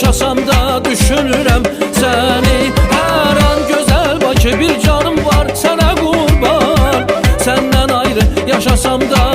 yaşasam da düşünürəm səni. Hər an gözəl Bakı, bir canım var sənə qurban. Səndən ayrı yaşasam da